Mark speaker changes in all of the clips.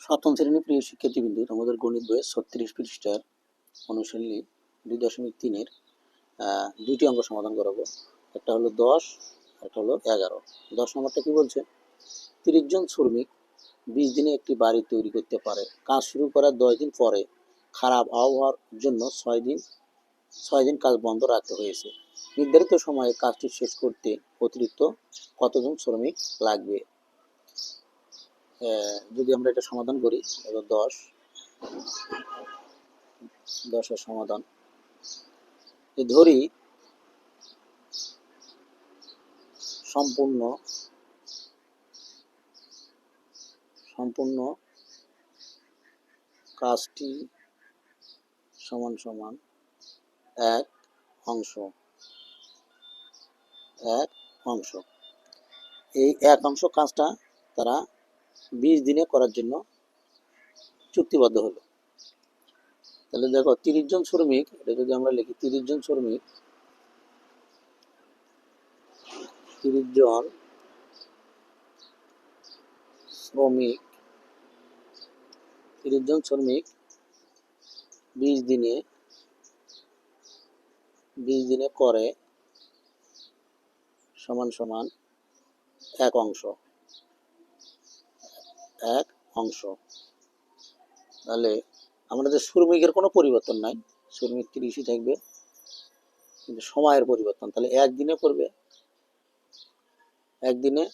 Speaker 1: সপ্তম শ্রেণীর প্রিয় শিক্ষার্থীবৃন্দ, আমাদের গণিত বইয়ের 36 পৃষ্ঠার অনুশীলনী 2.3-এর দুইটি অঙ্ক সমাধান করাবো। একটা হলো 10, একটা হলো 11। 10 নম্বরটা কি বলছে? 30 জন শ্রমিক 20 দিনে একটি বাড়ি তৈরি করতে পারে। কাজ শুরু করার 10 দিন পরে খারাপ আবহাওয়ার জন্য 6 দিন কাজ বন্ধ রাখতে হয়েছে। নির্ধারিত সময়ে কাজটি শেষ করতে অতিরিক্ত কতজন শ্রমিক লাগবে? যদি আমরা এটা সমাধান করি, 10-এর সমাধান ধরি সম্পূর্ণ কাজটি সমান সমান এক অংশ। এই এক অংশ কাজটা তারা 20 দিনে করার জন্য চুক্তিবদ্ধ হলো। তাহলে দেখো 30 জন শ্রমিক, এটা যদি আমরা লিখি 30 জন শ্রমিক 20 দিনে করে সমান সমান এক অংশ। তাহলে আমাদের শ্রমিকের কোনো পরিবর্তন নাই, শ্রমিক 30ই থাকবে, কিন্তু সময়ের পরিবর্তন। তাহলে একদিনে করবে, একদিনে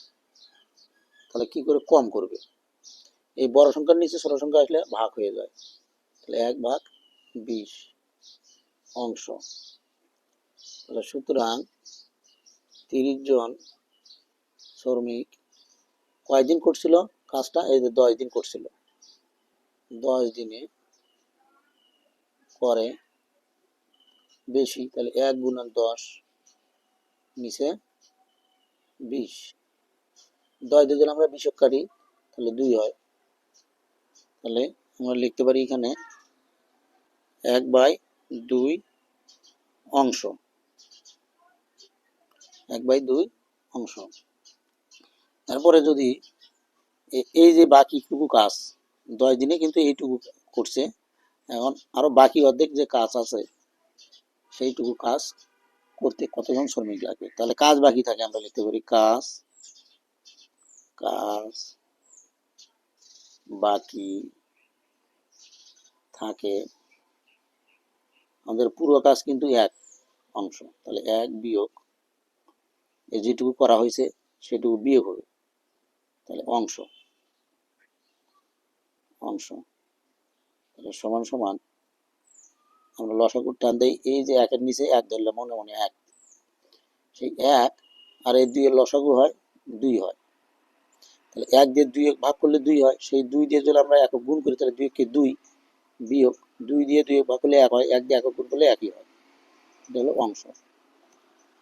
Speaker 1: তাহলে কি করে কম করবে? এই বড় সংখ্যার নিচে ছোট সংখ্যা আসলে ভাগ হয়ে যায়। তাহলে 1/20 অংশ। তাহলে সুতরাং 30 জন শ্রমিক কয়দিন করছিল কাজটা? এই যে 10 দিন করছিল। 10 দিনে করে বেশি, তাহলে 1 × 10 নিচে 20। 10 দিয়ে যদি আমরা 20 কাটি তাহলে 2 হয়। তাহলে আমরা লিখতে পারি এখানে 1/2 অংশ। 1/2 অংশ। তারপরে যদি এই যে বাকিটুকু কাজ 10 দিনে কিন্তু এইটুকু করছে, এখন আরো বাকি অর্ধেক যে কাজ আছে সেইটুকু কাজ করতে কতজন শ্রমিক লাগবে? তাহলে কাজ বাকি থাকে, আমরা লিখতে পারি কাজ বাকি থাকে। আমাদের পুরো কাজ কিন্তু এক অংশ, তাহলে 1 বিয়োগ এই যেটুকু করা হয়েছে সেটুকু বিয়োগ হবে, তাহলে অংশ। তাহলে সমান সমান আমরা লসাগু টান দেই, এই যে 1-এর নিচে 1 ধরলে মনে মনে 1, সেই 1 আর এই 2 এর লসাগু হয় 2 হয়। তাহলে 1 দিয়ে 2 ভাগ করলে 2 হয়, সেই 2 দিয়ে যদি আমরা একক গুণ করি তাহলে 2 কে 2 বিয়োগ 2 দিয়ে 2 ভাগ করলে 1 হয়, 1 দিয়ে একক গুণ করলে 1ই হয়। এটা হলো অংশ।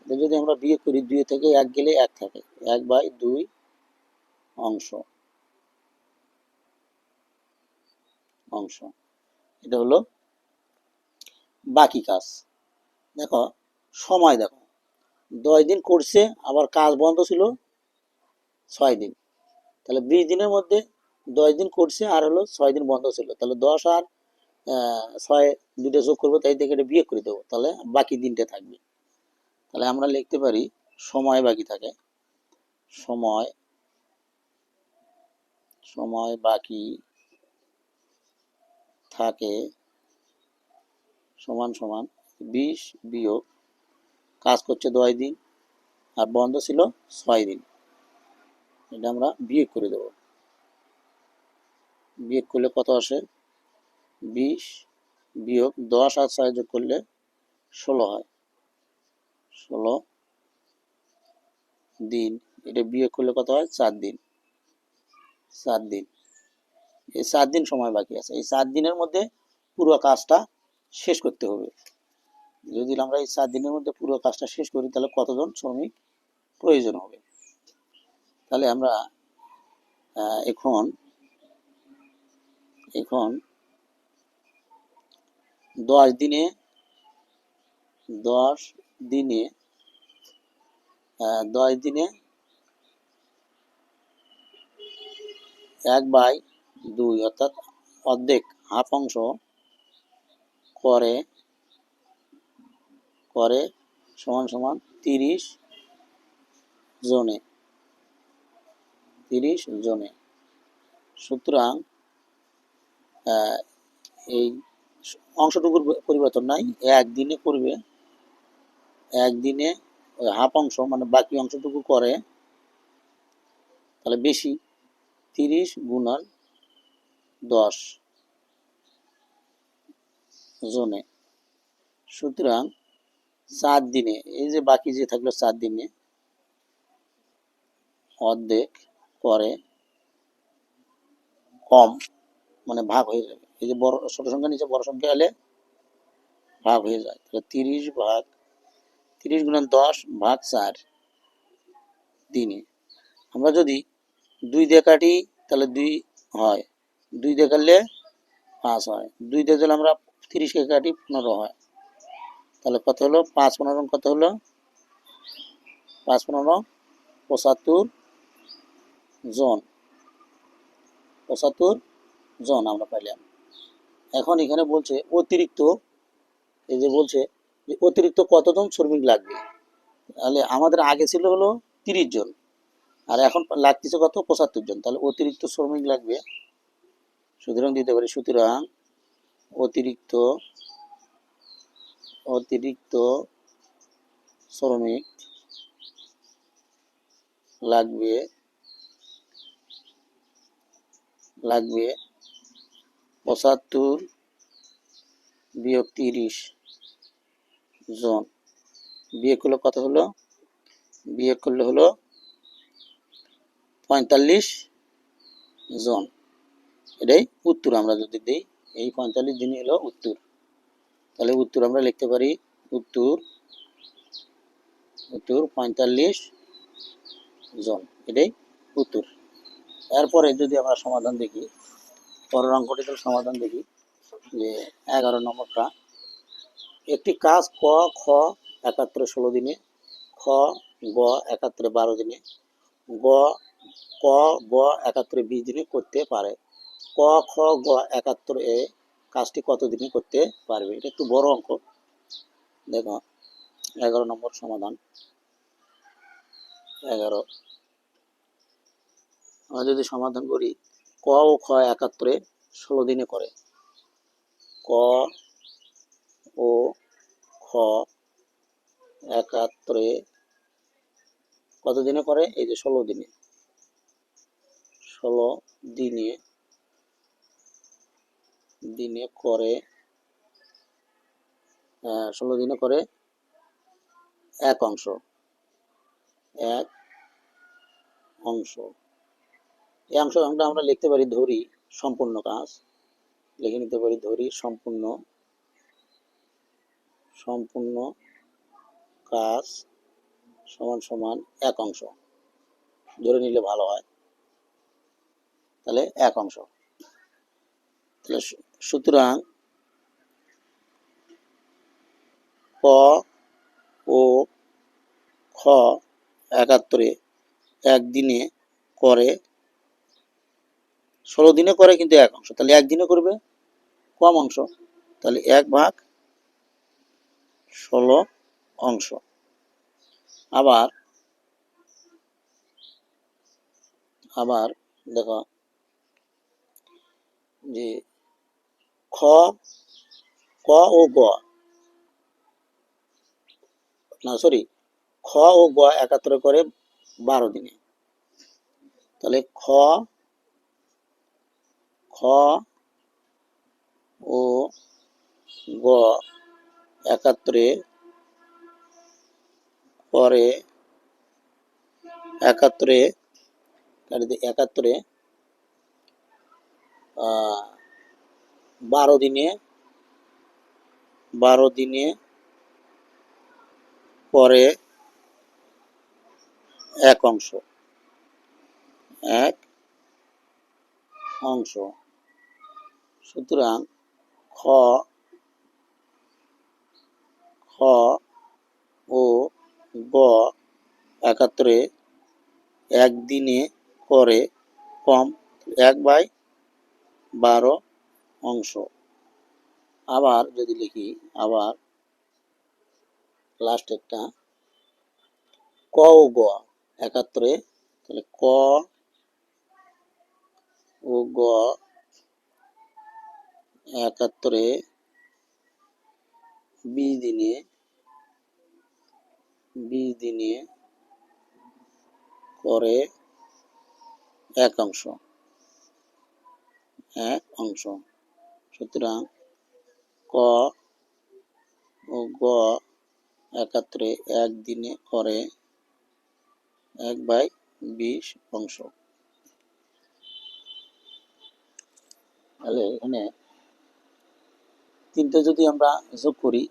Speaker 1: এটা যদি আমরা বিয়োগ করি 2 থেকে 1 গেলে 1 থাকে, 1/2 অংশ। এটা হলো বাকি কাজ। দেখো সময়, দেখো 10 দিন করছে, আবার কাজ বন্ধ ছিল 6 দিন। তাহলে 20 দিনের মধ্যে 10 দিন করছে আর হলো 6 দিন বন্ধ ছিল। তাহলে 10 আর 6 দুটো যোগ করবো, তাই থেকে এটা বিয়োগ করে দেবো, তাহলে বাকি দিনটা থাকবে। তাহলে আমরা লিখতে পারি সময় বাকি থাকে, সময় বাকি থাকে সমান সমান 20 বিয়োগ কাজ করছে 10 দিন আর বন্ধ ছিল 6 দিন। এটা আমরা বিয়োগ করে দেব। বিয়োগ করলে কত আসে? 20 বিয়োগ 10 আর 6 যোগ করলে 16 হয়, 16 দিন। এটা বিয়োগ করলে কত হয়? 4 দিন। এই 4 দিন সময় বাকি আছে। এই 4 দিনের মধ্যে পুরো কাজটা শেষ করতে হবে। যদি আমরা এই 4 দিনের মধ্যে পুরো কাজটা শেষ করি তাহলে কতজন শ্রমিক প্রয়োজন হবে? তাহলে আমরা এখন 10 দিনে 1/2 2 অর্থাৎ অর্ধেক হাফ অংশ করে করে সমান সমান 30 জনে 30 জনে। সুতরাং এই অংশটুকুর পরিবর্তন নাই, একদিনে করবে, একদিনে ওই হাফ অংশ মানে বাকি অংশটুকু করে, তাহলে বেশি 30 গুণন 10 জনে। সুতরাং 4 দিনে, এই যে বাকি যে থাকলো 4 দিনে অর্ধেক করে কম মানে ভাগ হয়ে যাবে। এই যে বড় ছোট সংখ্যা নিচে বড় সংখ্যা এলে ভাগ হয়ে যায়, তাহলে 30 গুণন 10 ভাগ 4 দিনে। আমরা যদি 2 দিয়ে কাটি তাহলে 2 হয়, 2 দিয়ে কাটলে 5 হয়, 2 দিয়ে যদি আমরা 30 কে কাটি 15 হয়, তাহলে কত হলো 5 15 কত হলো 5 15 75 জন, 75 জন আমরা পাইলাম। এখন এখানে বলছে অতিরিক্ত, এই যে বলছে যে অতিরিক্ত কতজন শ্রমিক লাগবে, তাহলে আমাদের আগে ছিল হলো 30 জন আর এখন লাগতেছে কত 75 জন, তাহলে অতিরিক্ত শ্রমিক লাগবে। সুতরাং দিতে পারি, সুতরাং অতিরিক্ত অতিরিক্ত শ্রমিক লাগবে লাগবে 75 বিয়োগ 30 জন, বিয়োগ করলে কত হলো, বিয়োগ করলে হলো 45 জন। এটাই উত্তর। আমরা যদি দিই এই 45 দিনই হলো উত্তর, তাহলে উত্তর আমরা লিখতে পারি উত্তর 45 জন, এটাই উত্তর। এরপরে যদি আমরা সমাধান দেখি, পরের অঙ্কটির সমাধান দেখি যে 11 নম্বরটা, একটি কাজ ক খ একাত্তরে 16 দিনে, খ গ একাত্তরে 12 দিনে, গ ক গ একাত্তরে 20 দিনে করতে পারে। ক খ গ একাত্তরে কাজটি কত দিনে করতে পারবে? এটা একটু বড় অঙ্ক। দেখো 11 নম্বর সমাধান। 11 আমরা যদি সমাধান করি, ক ও খ একাত্তরে 16 দিনে করে, ক ও খ একাত্তরে কত দিনে করে? এই যে 16 দিনে, 16 দিনে দিনে করে, 16 দিনে করে এক অংশ, এক অংশ। এই অংশটা আমরা লিখতে পারি ধরি সম্পূর্ণ কাজ, লিখে নিতে পারি ধরি সম্পূর্ণ সম্পূর্ণ কাজ সমান সমান এক অংশ, ধরে নিলে ভালো হয়, তাহলে এক অংশ। তাহলে সুতরাং ক ও খ একাত্তরে একদিনে করে, 16 দিনে করে কিন্তু এক অংশ, তাহলে একদিনে করবে কম অংশ, তাহলে 1/16 অংশ। আবার আবার দেখো যে খ ক ও গ না সরি খ ও গ একাত্তরে করে 12 দিনে, তাহলে খ খ ও গ একাত্তরে করে একাত্তরে একাত্তরে 12 দিনে 12 দিনে করে এক অংশ, এক অংশ। সুতরাং খ খ ও গ একাত্তরে একদিনে করে কম, 1/16 12 অংশ। আবার যদি লিখি, আবার লাস্ট একটা ক ও গ একাত্তরে, তাহলে ক ও গ একাত্তরে 20 দিনে করে 1 অংশ। সুতরাং ক ও গ একাত্তরে 1 দিনে করে 1/20 অংশ। তাহলে এখানে তিনটে যদি আমরা যোগ করি,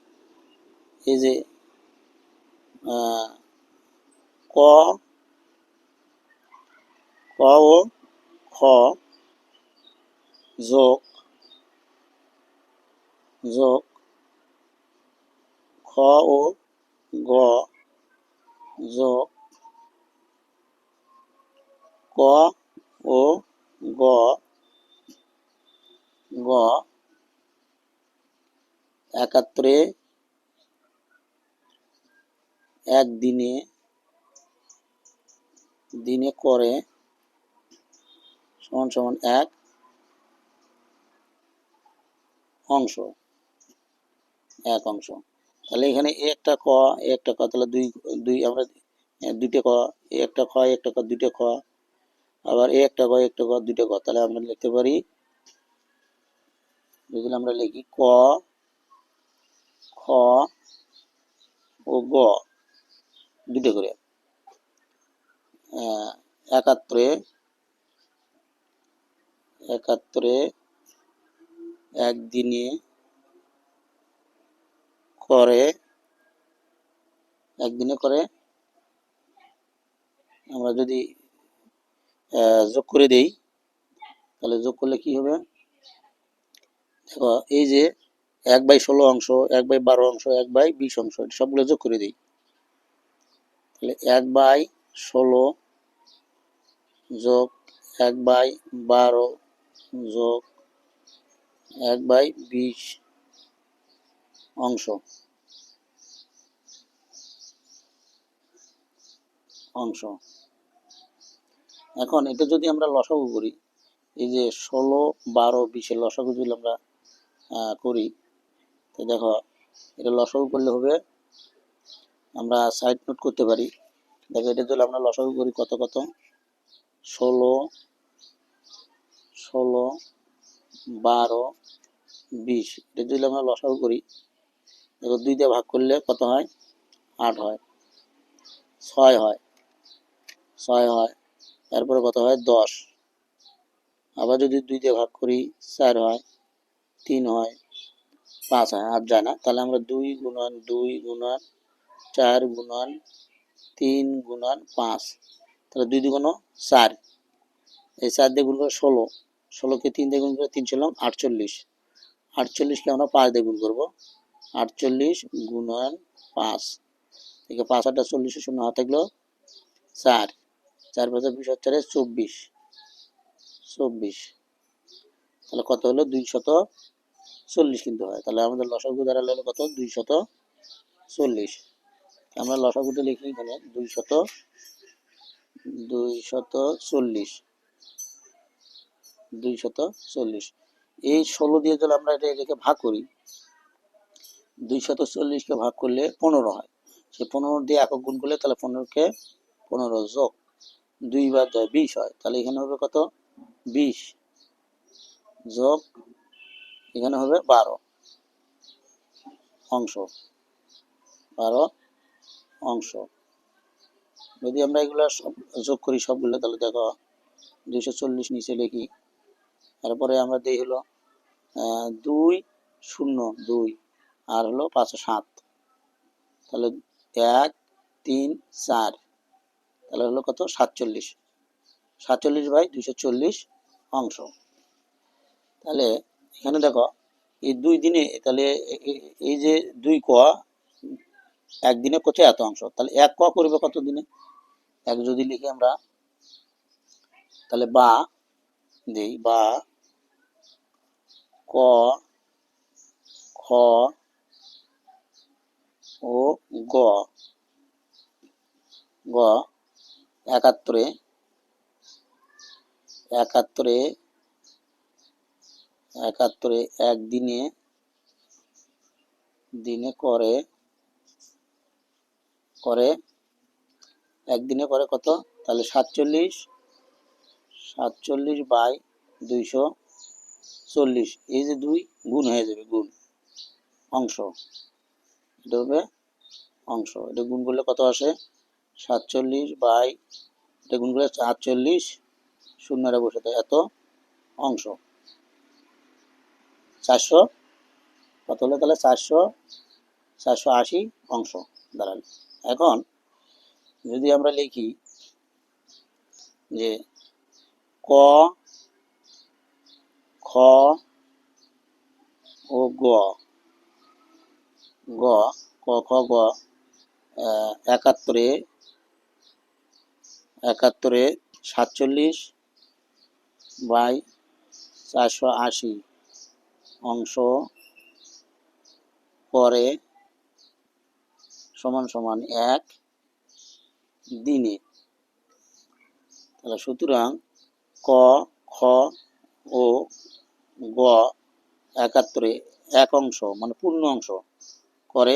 Speaker 1: এই যে ক ও খ যোগ খ ও গ যোগ ক ও গ একাত্তরে 1 দিনে করে সমান সমান 1 অংশ। তাহলে এখানে একটা ক একটা ক, তাহলে দুই আমরা দুইটা ক, একটা খ একটা ক, দুইটা খ, আবার একটা ক একটা ক, দুইটা ক। তাহলে আমরা লিখতে পারি, যদি আমরা লিখি ক খ ও গ দুটো করে একাত্তরে 1 দিনে করে আমরা যদি যোগ করে দেই, তাহলে যোগ করলে কি হবে, দেখো এই যে 1/16 অংশ, 1/12 অংশ, 1/20 অংশ, সবগুলো যোগ করে দিই। তাহলে 1/16 যোগ 1/12 যোগ 1/20 অংশ। এখন এটা যদি আমরা লসাগু করি, এই যে 16, 12, 20 এর লসাগু যদি আমরা করি, তো দেখো এটা লসাগু করলে হবে, আমরা সাইড নোট করতে পারি। দেখো এটা যদি আমরা লসাগু করি, কত 16, 12, 20, এটা যদি আমরা লসাগু করি, দেখো 2 দিয়ে ভাগ করলে কত হয়, 8 হয়, 6 হয়, তারপরে কত হয়, 10। আবার যদি 2 দিয়ে ভাগ করি, 4 হয়, 3 হয়, 5 হয়, 8 যায় না। তাহলে আমরা 2 গুণন 2 গুণন 4 গুণন 3 গুণন 5, তাহলে 2 দুগুণ 4, এই 4 দিয়ে গুণ করে 16, 16কে 3 দিয়ে গুণ করে 3 ছিল 48, 48কে আমরা 5 দিয়ে গুণ করবো, 48 গুণন 5 থেকে 5 8 40, শূন্য হাতে থাকলো 4, 4 5 20 4 24, তাহলে কত হলো, 240 কিন্তু হয়। তাহলে আমাদের লসাগু দাঁড়ালো হলো কত, 240। আমরা লসাগুটা লিখি এখানে 240। এই 16 দিয়ে যদি আমরা এটাকে ভাগ করি, 240কে ভাগ করলে 15 হয়, সেই 15 দিয়ে একক গুণ করলে তাহলে 15কে 15 যোগ 2 বার যায় 20 হয়। তাহলে এখানে হবে কত, 20 যোগ এখানে হবে 12 অংশ। যদি আমরা এগুলো সব যোগ করি সবগুলো, তাহলে দেখো 240 নিচে লিখি, তারপরে আমরা দিই হলো 2 0 2 আর হলো 5 7, তাহলে 1 3 4, তাহলে হলো কত, 47/240 অংশ। তাহলে এখানে দেখো এই 2 দিনে, তাহলে এই যে 2 ক 1 দিনে করছে এত অংশ, তাহলে 1 ক করবে কত দিনে, 1 যদি লিখি আমরা, তাহলে বা দেই, বা ক, খ ও গ। গ একাত্তরে, একাত্তরে, একাত্তরে একদিনে, দিনে করে, করে একদিনে করে কত, তাহলে 47, 47 বাই 240, এই যে 2 গুণ হয়ে যাবে, গুণ অংশ, এটা হবে অংশ, এটা গুণ করলে কত আসে, 47 বাই, এটা গুণ করলে 48, শূন্যটা বসে দেয়, এত অংশ, 400 কত হলো, তাহলে 480 অংশ দাঁড়াল। এখন যদি আমরা লিখি যে ক, খ ও গ, গ, ক, খ, গ, একাত্তরে, একাত্তরে 47 বাই 480 অংশ করে সমান সমান এক দিনে। তাহলে সুতরাং ক, খ ও গ একাত্তরে এক অংশ মানে পূর্ণ অংশ করে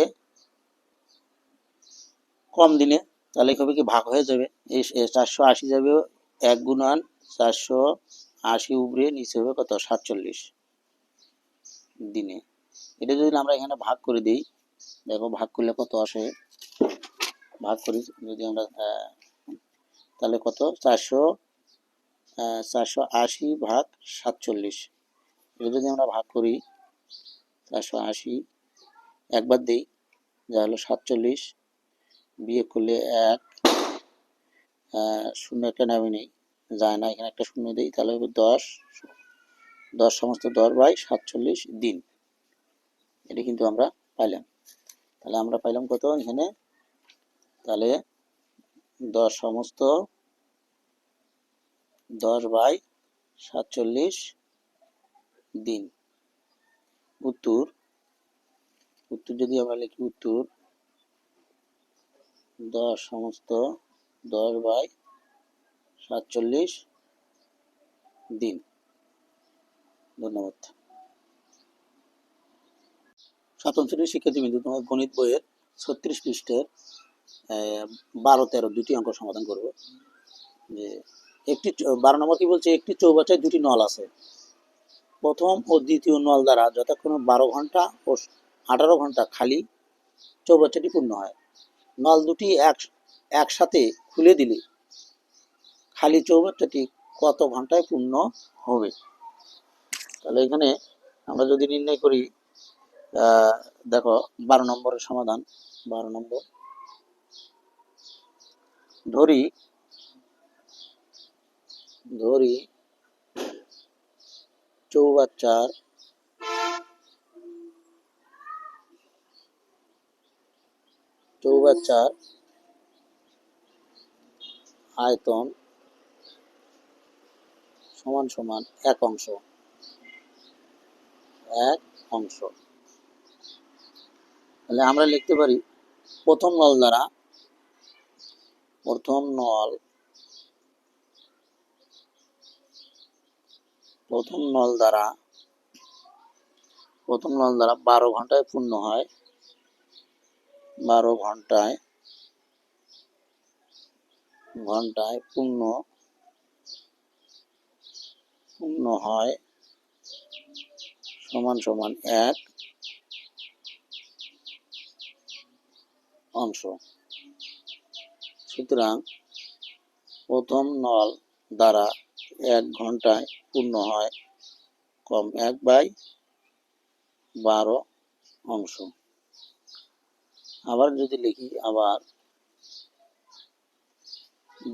Speaker 1: কম দিনে, তাহলে কবে কি ভাগ হয়ে যাবে, এই 480 যাবে 1 গুণন 480 উপরে নিচে হবে কত, 47 দিনে। এটা যদি আমরা এখানে ভাগ করে দিই, দেখো ভাগ করলে কত আসে, ভাগ করি যদি আমরা, তাহলে কত, 480 ভাগ 47, এটা যদি আমরা ভাগ করি 480 একবার দিই, যা হলো 47, বিয়োগ করলে 1, শূন্য একটা নামে নেই, যায় না, এখানে একটা শূন্য দিই, তাহলে হবে 10, 10 সমস্ত 10 বাই 47 দিন, এটা কিন্তু আমরা পাইলাম। তাহলে আমরা পাইলাম কত এখানে, তাহলে 10 সমস্ত 10 বাই 47 দিন। উত্তর, উত্তর যদি আমরা লিখি, উত্তর 10 সমস্ত 10 বাই 47 দিন। ধন্যবাদ। সপ্তম শ্রেণীর শিক্ষার্থীবৃন্দ, তোমার গণিত বইয়ের 36 পৃষ্ঠের 12-13 দুটি অঙ্ক সমাধান করব। যে একটি 12 নম্বর কি বলছে, একটি চৌবাচ্চায় দুটি নল আছে, প্রথম ও দ্বিতীয় নল দ্বারা যথাক্রমে 12 ঘন্টা ও 18 ঘন্টা খালি চৌবাচ্চাটি পূর্ণ হয়। নল দুটি একসাথে খুলে দিলে খালি চৌবাচ্চাটি কত ঘন্টায় পূর্ণ হবে। তাহলে এখানে আমরা যদি নির্ণয় করি, দেখো 12 নম্বরের সমাধান, 12 নম্বর, ধরি ধরি চৌবাচ্চার আয়তন সমান সমান এক অংশ, এক অংশ। তাহলে আমরা লিখতে পারি প্রথম নল দ্বারা, প্রথম নল দ্বারা 12 ঘন্টায় পূর্ণ হয়, 12 ঘন্টায় পূর্ণ হয় সমান সমান এক অংশ। সুতরাং প্রথম নল দ্বারা 1 ঘন্টায় পূর্ণ হয় কম 1/12 অংশ। আবার যদি লিখি, আবার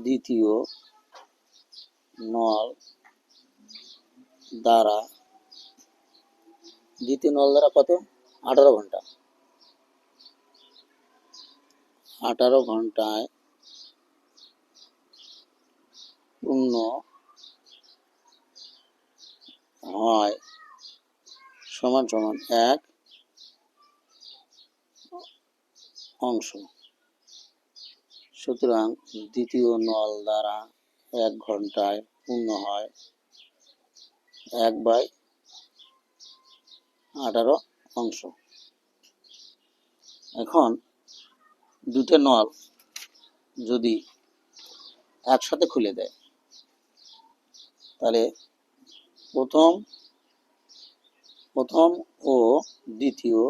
Speaker 1: দ্বিতীয় নল দ্বারা কত, 18 ঘন্টা, 18 ঘন্টায় পূর্ণ হয় সমান সমান 1 অংশ। সুতরাং দ্বিতীয় নল দ্বারা 1 ঘন্টায় পূর্ণ হয় 1/18 অংশ। এখন দুটো নল যদি একসাথে খুলে দেয় তাহলে প্রথম ও দ্বিতীয়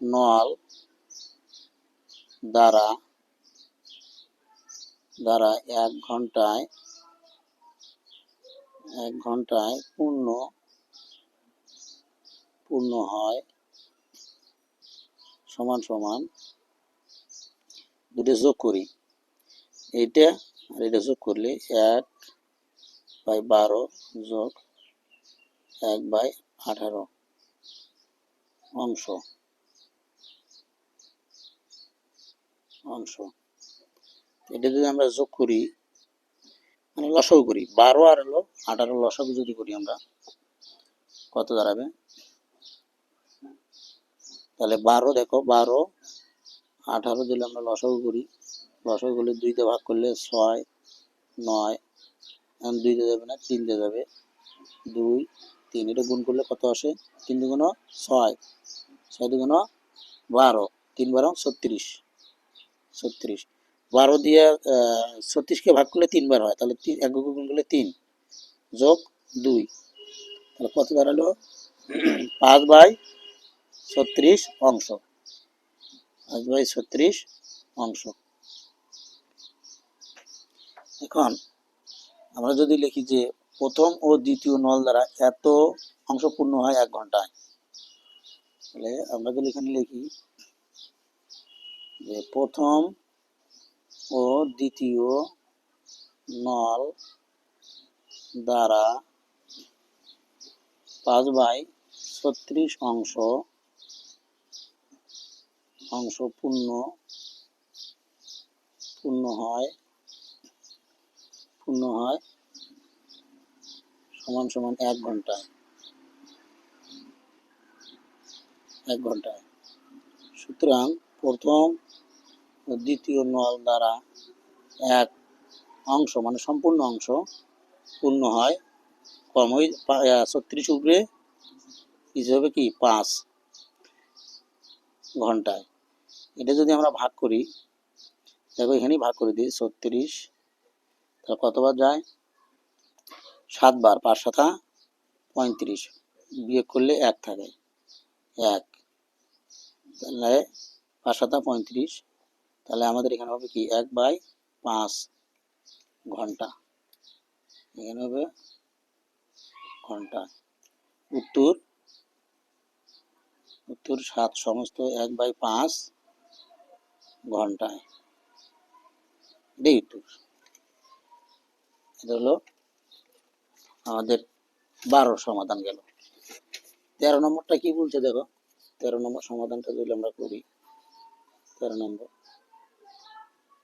Speaker 1: নল দ্বারা 1 ঘন্টায় পূর্ণ হয় সমান সমান দুটো যোগ করি, এইটা আর এটা যোগ করলে 1/12 যোগ 1/18 অংশ। এটা যদি আমরা যোগ করি মানে লসাগু করি, 12 আর 18 লসাগু যদি করি আমরা কত দাঁড়াবে? তাহলে 12 দেখো 12 18 যদি আমরা লসাগু করি, লসাগু করলে 2 দিয়ে ভাগ করলে 6 9, এখন 2 দিয়ে যাবে না 3 দিয়ে যাবে, 2 3, এটা গুণ করলে কত আসে? 3 দুগুণ 6, 6 দুগুণ 12, 3 12 36, 12 দিয়ে 36কে ভাগ করলে 3 বার হয়, তাহলে 1 গুণ করলে 3 যোগ 2, তাহলে কত দাঁড়ালো? 5/36 অংশ। 5/36 অংশ। এখন আমরা যদি লিখি যে প্রথম ও দ্বিতীয় নল দ্বারা এত অংশ পূর্ণ হয় 1 ঘন্টায়, তাহলে আমরা যদি এখানে লিখি যে প্রথম ও দ্বিতীয় নল দ্বারা 5/36 অংশ পূর্ণ হয় সমান সমান 1 ঘন্টায়। সুতরাং প্রথম ও দ্বিতীয় নল দ্বারা 1 অংশ মানে সম্পূর্ণ অংশ পূর্ণ হয় কম ওই 36 উপরে হিসেবে কি 5 ঘন্টায়। এটা যদি আমরা ভাগ করি, দেখো এখানেই ভাগ করে দিই 36, তাহলে কতবার যায়? 7 বার, 5 7 35, বিয়োগ করলে 1 থাকে 1, তাহলে 5 7 35, তাহলে আমাদের এখানে হবে কি 1/5 ঘন্টা, এখানে হবে ঘন্টা। উত্তর 7 সমস্ত 1/5 ঘন্টায়। এটাই উত্তর। এটা হলো আমাদের 12 সমাধান গেল। 13 নম্বরটা কি বলছে দেখো, 13 নম্বর সমাধানটা যদি আমরা করি, 13 নম্বর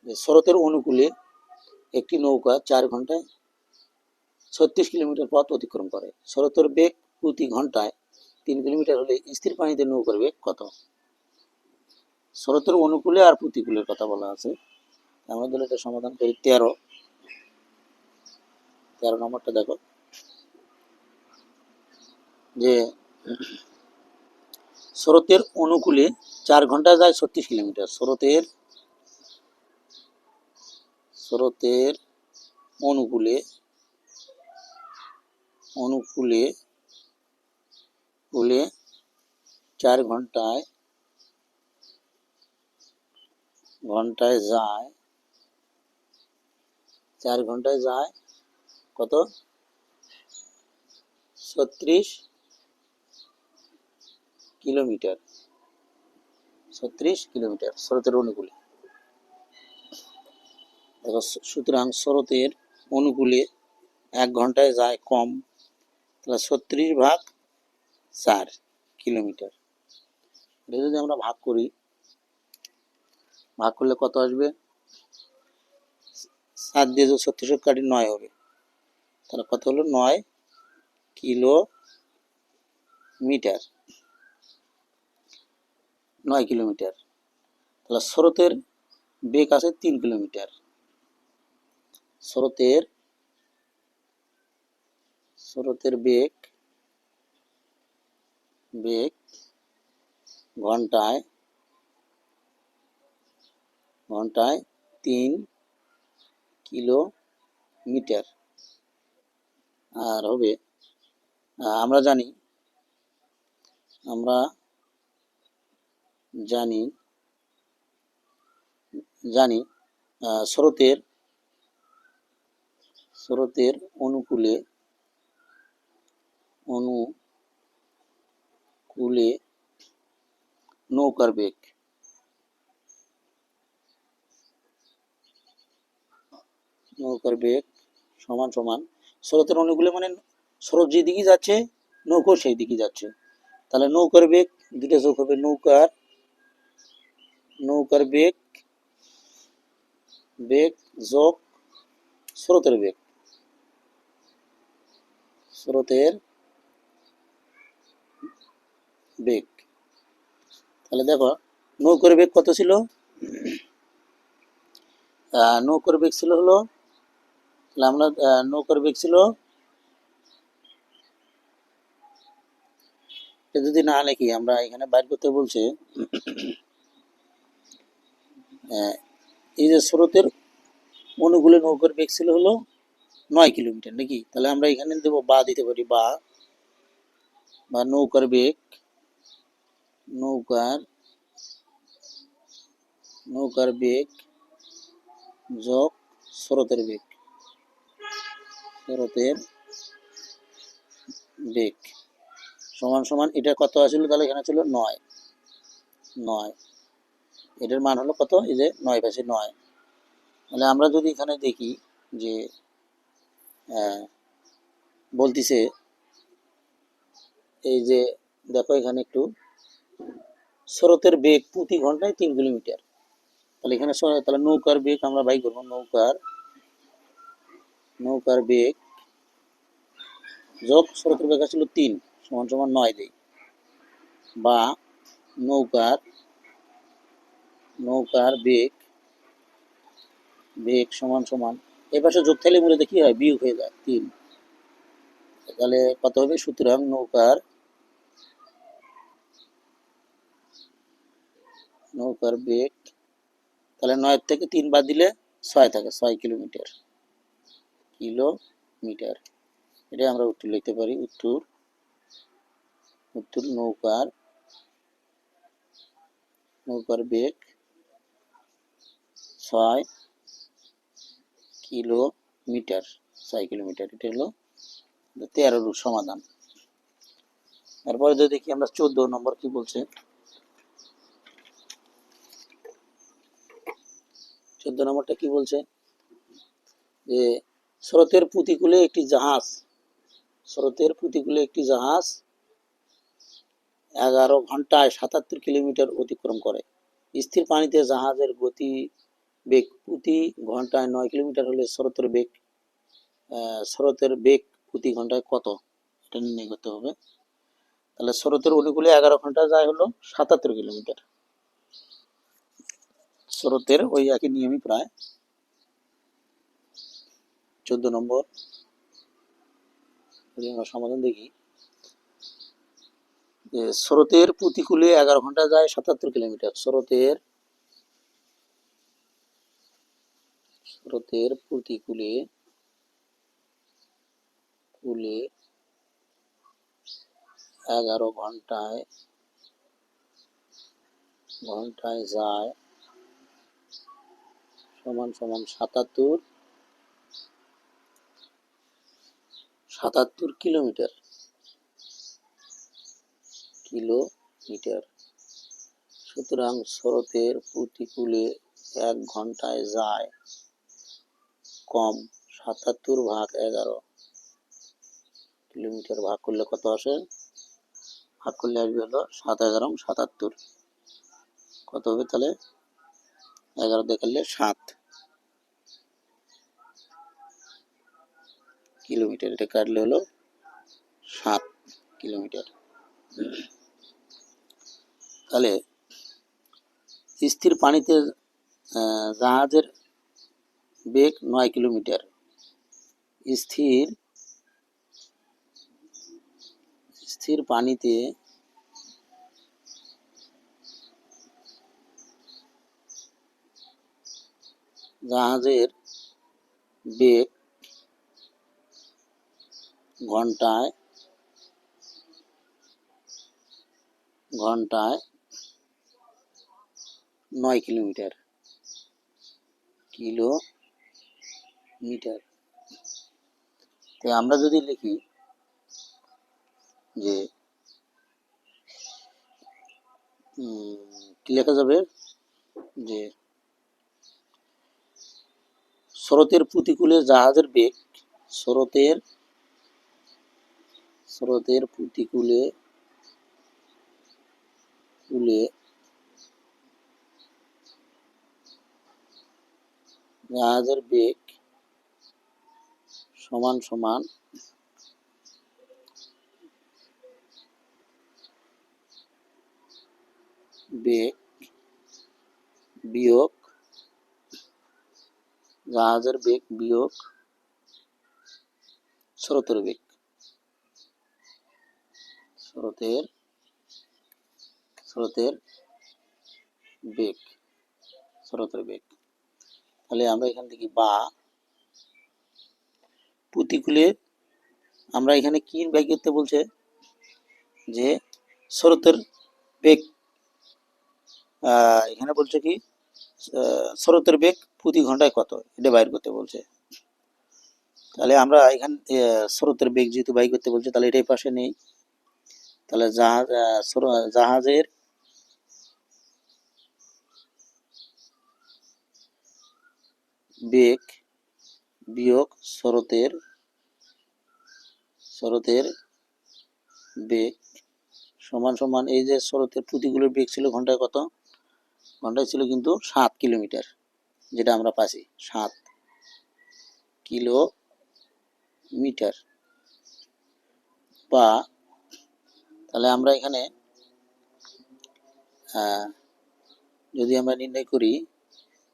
Speaker 1: যে স্রোতের অনুকূলে একটি নৌকা 4 ঘন্টায় 36 কিলোমিটার পথ অতিক্রম করে। স্রোতের বেগ প্রতি ঘন্টায় 3 কিলোমিটার হলে স্থির পানিতে নৌকার বেগ কত? স্রোতের অনুকূলে আর প্রতিকূলের কথা বলা আছে। আমরা যদি এটা সমাধান করি 13 নম্বরটা দেখো যে স্রোতের অনুকূলে 4 ঘন্টায় যায় 36 কিলোমিটার। স্রোতের অনুকূলে 4 ঘন্টায় যায় কত? 36 কিলোমিটার। 36 কিলোমিটার স্রোতের অনুকূলে। দেখো সুতরাং স্রোতের অনুকূলে 1 ঘন্টায় যায় কম, তাহলে 36/4 কিলোমিটার। এটা যদি আমরা ভাগ করি, ভাগ করলে কত আসবে? 7 দিয়ে যদি 36 কাটি 9 হবে, তাহলে কত হলো? 9 কিলোমিটার মিটার, 9 কিলোমিটার। তাহলে স্রোতের বেগ আছে 3 কিলোমিটার। স্রোতের স্রোতের বেগ বেগ ঘন্টায় ঘন্টায় 3 কিলোমিটার। আর হবে আমরা জানি আমরা জানি জানি স্রোতের স্রোতের অনুকূলে অনুকূলে নৌকার বেগ সমান সমান স্রোতের অনুকূলে মানে স্রোত যেদিকে যাচ্ছে নৌকো সেই দিকে যাচ্ছে। তাহলে নৌকার বেগ দুটো যোগ হবে, নৌকার বেগ যোগ স্রোতের বেগ। তাহলে দেখো নৌকার বেগ কত ছিল? নৌকার বেগ ছিল হলো, তাহলে আমরা নৌকার বেগ ছিল, যদি না লিখি আমরা এখানে বাইর করতে বলছে এই যে স্রোতের অনুকূলে নৌকার বেগ ছিল হলো 9 কিলোমিটার নাকি। তাহলে আমরা এখানে দেবো বা দিতে পারি বা নৌকার বেগ নৌকার বেগ যোগ স্রোতের বেগ সমান সমান এটা কত আসলে, তাহলে এখানে ছিল 9, এটার মান হলো কত? এই যে 9 পাশে 9। তাহলে আমরা যদি এখানে দেখি যে বলতিছে এই যে দেখো এখানে একটু স্রোতের বেগ প্রতি ঘন্টায় 3 কিলোমিটার। তাহলে এখানে তাহলে নৌকার বেগ আমরা বাই করবো, নৌকার বেগ যোগ স্রোতের বেগ ছিল 3 সমান সমান 9 দেই, বা নৌকার বেগ সমান সমান এই পাশে যোগ থাকলে মূলত কি হয়? বিয়োগ হয়ে যায় 3। তাহলে কত হবে? সুতরাং নৌকার বেগ, তাহলে 9 থেকে 3 বাদ দিলে 6 থাকে, 6 কিলোমিটার। এটা আমরা উত্তর লিখতে পারি। উত্তর নৌকার বেগ 6 কিলোমিটার। এটা হলো 13 সমাধান। তারপরে যদি দেখি আমরা 14 নম্বর কি বলছে। 14 নম্বরটা কি বলছে যে স্রোতের প্রতিকূলে একটি জাহাজ 11 ঘন্টায় 77 কিলোমিটার অতিক্রম করে। স্থির পানিতে জাহাজের গতি বেগ প্রতি ঘন্টায় 9 কিলোমিটার হলে স্রোতের বেগ প্রতি ঘন্টায় কত? এটা নির্ণয় করতে হবে। তাহলে স্রোতের অনুকূলে 11 ঘন্টা যায় হলো 77 কিলোমিটার। স্রোতের ওই একই নিয়মই প্রায়। 14 নম্বর আমরা সমাধান দেখি যে স্রোতের প্রতিকূলে 11 ঘন্টা যায় 77 কিলোমিটার। স্রোতের প্রতিকূলে 11 ঘন্টায় যায় সমান সমান 77 কিলোমিটার। সুতরাং স্রোতের প্রতিকূলে 1 ঘন্টায় যায় কম 77 ভাগ 11 কিলোমিটার। ভাগ করলে কত আসে? আসবে হলো 7 11 77। কত হবে তাহলে? 11 দেখালে 7 কিলোমিটার। এটা কাটলে হলো 7 কিলোমিটার। তাহলে স্থির পানিতে জাহাজের বেগ 9 কিলোমিটার। স্থির স্থির পানিতে জাহাজের বেগ ঘন্টায় 9 কিলোমিটার। তো আমরা যদি লিখি যে কি লেখা যাবে, যে স্রোতের প্রতিকূলে জাহাজের বেগ, স্রোতের প্রতিকূলে জাহাজের বেগ সমান সমান বেগ বিয়োগ জাহাজের বেগ বিয়োগ স্রোতের বেগ। স্রোতের বেগ। তাহলে আমরা এখান থেকে বা প্রতিকূলে, আমরা এখানে কি বেগ করতে বলছে, যে স্রোতের বেগ, এখানে বলছে কি স্রোতের বেগ প্রতি ঘন্টায় কত, এটা বাইর করতে বলছে। তাহলে আমরা এখানে স্রোতের বেগ যেহেতু বাইর করতে বলছে, তাহলে এটাই পাশে নেই। তাহলে জাহাজের বেগ বিয়োগ স্রোতের বেগ সমান সমান, এই যে স্রোতের প্রতিকূলের বেগ ছিল ঘন্টায় কত, ঘন্টায় ছিল কিন্তু 7 কিলোমিটার, যেটা আমরা পাচ্ছি 7 কিলোমিটার। বা তাহলে আমরা এখানে যদি আমরা নির্ণয় করি,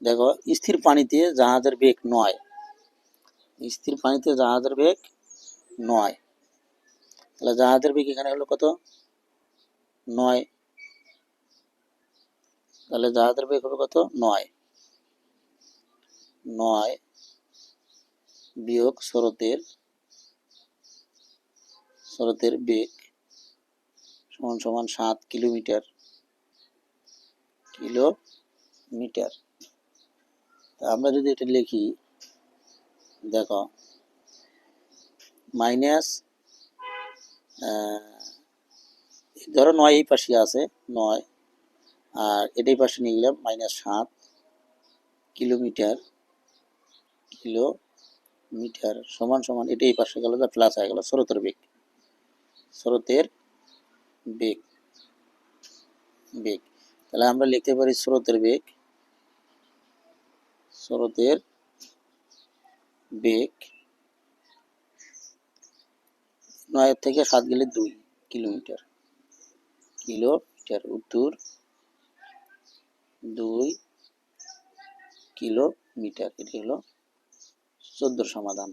Speaker 1: দেখো স্থির পানিতে জাহাজের বেগ 9, স্থির পানিতে জাহাজের বেগ 9, তাহলে জাহাজের বেগ এখানে হলো কত, 9। তাহলে জাহাজের বেগ হলো কত, 9 বিয়োগ স্রোতের বেগ সমান সমান 7 কিলোমিটার। আমরা যদি এটা লিখি, দেখো মাইনাস, ধরো 9 এই পাশে আছে 9, আর এটাই পাশে নিয়ে গেলাম -7 কিলোমিটার সমান সমান, এটাই পাশে গেল, যা প্লাস হয়ে গেল স্রোতের বেগ। তাহলে আমরা লিখতে পারি স্রোতের বেগ 9 থেকে 7 গেলে 2 কিলোমিটার। উত্তর 2 কিলোমিটার। এটি হলো 14 সমাধান।